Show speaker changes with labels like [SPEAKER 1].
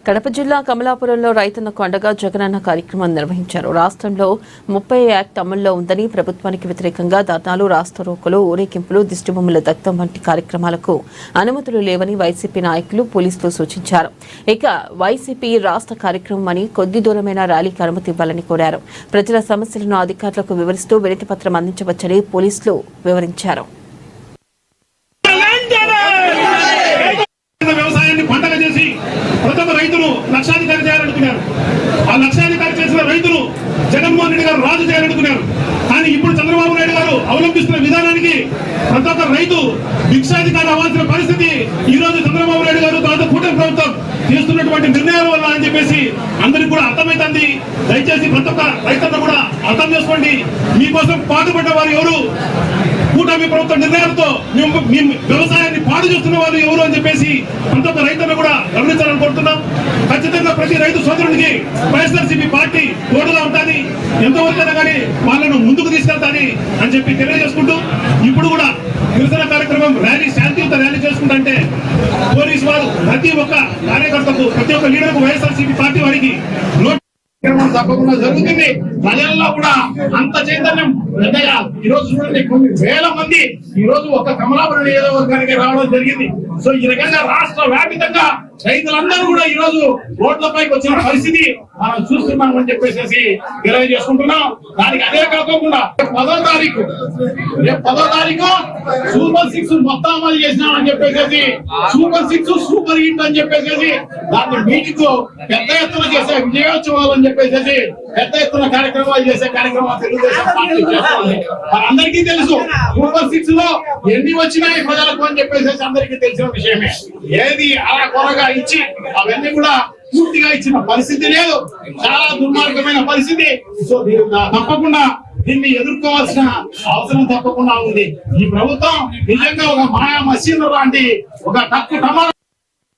[SPEAKER 1] కడప జిల్లా కమలాపురంలో రైతన్నకు అండగా జగనన్న కార్యక్రమం నిర్వహించారు. రాష్ట్రంలో 30 యాక్ట్ అమల్లో ఉందని, ప్రభుత్వానికి వ్యతిరేకంగా ధర్నాలు, రాస్తారోకోలు, ఊరేగింపులు, దిష్టిబొమ్మల దగ్ధం వంటి కార్యక్రమాలకు అనుమతులు లేవని వైసీపీ నాయకులు, పోలీసులు సూచించారు. ఇక వైసీపీ రాష్ట్ర కార్యక్రమం అని కొద్ది దూరమైన ర్యాలీకి అనుమతి ఇవ్వాలని కోరారు. ప్రజల సమస్యలను అధికారులకు వివరిస్తూ వినతి పత్రం అందించవచ్చని పోలీసులు వివరించారు.
[SPEAKER 2] లక్షాధికారి చేయాలనుకున్నారు. ఆ లక్షాధికారి చేసిన రైతులు జగన్మోహన్ రెడ్డి గారు రాజు చేయాలనుకున్నారు. కానీ ఇప్పుడు చంద్రబాబు నాయుడు గారు అవలంబిస్తున్న విధానానికి ప్రతి ఒక్క రైతు భిక్షాధికారి అవ్వాల్సిన పరిస్థితి ఈ రోజు చంద్రబాబు నాయుడు గారు తర్వాత కూటమి ప్రభుత్వం చేస్తున్నటువంటి నిర్ణయాల వల్ల అని చెప్పేసి అందరికి కూడా అర్థమైతుంది. దయచేసి ప్రతి ఒక్క రైతులను కూడా అర్థం చేసుకోండి. మీకోసం పాటుపడ్డ వారు ఎవరు, కూటమి ప్రభుత్వ నిర్ణయాలతో మేము వ్యవసాయాన్ని పాడు చేస్తున్న వారు ఎవరు అని చెప్పేసి ప్రతి ఒక్క రైతులను కూడా గమనించాలని కోరుతున్నాం. ఖచ్చితంగా ప్రతి రైతు సోదరుడికి వైఎస్ఆర్సీపీ పార్టీ తోడుగా ఉంటుంది. ఎంతవరకైనా కానీ వాళ్ళను ముందుకు తీసుకెళ్తాని అని చెప్పి తెలియజేసుకుంటూ, ఇప్పుడు కూడా నిరసన కార్యక్రమం ర్యాలీ, శాంతియుత ర్యాలీ చేసుకుంటే పోలీసు వారు ప్రతి ఒక్క కార్యకర్తకు, ప్రతి ఒక్క లీడర్కు వైఎస్ఆర్సీపీ పార్టీ వారికి తప్పకుండా జరుగుతుంది. ప్రజల్లో కూడా అంత చైతన్యం పెద్దగా ఈ రోజు చూడండి, కొన్ని వేల మంది ఈ రోజు ఒక కమలాపురం నియోజకవర్గానికి రావడం జరిగింది. సో ఈ రకంగా రాష్ట్ర వ్యాపితంగా రైతులందరూ కూడా ఈ రోజు రోడ్లపైకి వచ్చిన పరిస్థితి మనం చూస్తున్నాం అని చెప్పేసి తెలియజేసుకుంటున్నాం. దానికి అదే కాకుండా 10వ తారీఖు సూపర్ 6 మొత్తం అమలు చేసినామని చెప్పేసి, సూపర్ 6 సూపర్ హిట్ అని చెప్పేసి దాన్ని మీటింగ్ పెద్ద ఎత్తున చేసే విజయోత్సవాలు అని చెప్పేసి పెద్ద ఎత్తున కార్యక్రమాలు చేసే కార్యక్రమాలు తెలుగుదేశం పార్టీ చేస్తుంది. అందరికీ తెలుసు సూపర్ 6 లో ఎన్ని వచ్చినాయి ప్రజలకు అని చెప్పేసి అందరికీ తెలిసిన విషయమే. ఏది అలా కొరగా ఇచ్చి అవన్నీ కూడా పూర్తిగా ఇచ్చిన పరిస్థితి లేదు. చాలా దుర్మార్గమైన పరిస్థితి. సో తప్పకుండా దీన్ని ఎదుర్కోవాల్సిన అవసరం తప్పకుండా ఉంది. ఈ ప్రభుత్వం నిజంగా ఒక మాయా మసీదు లాంటి ఒక తక్కువ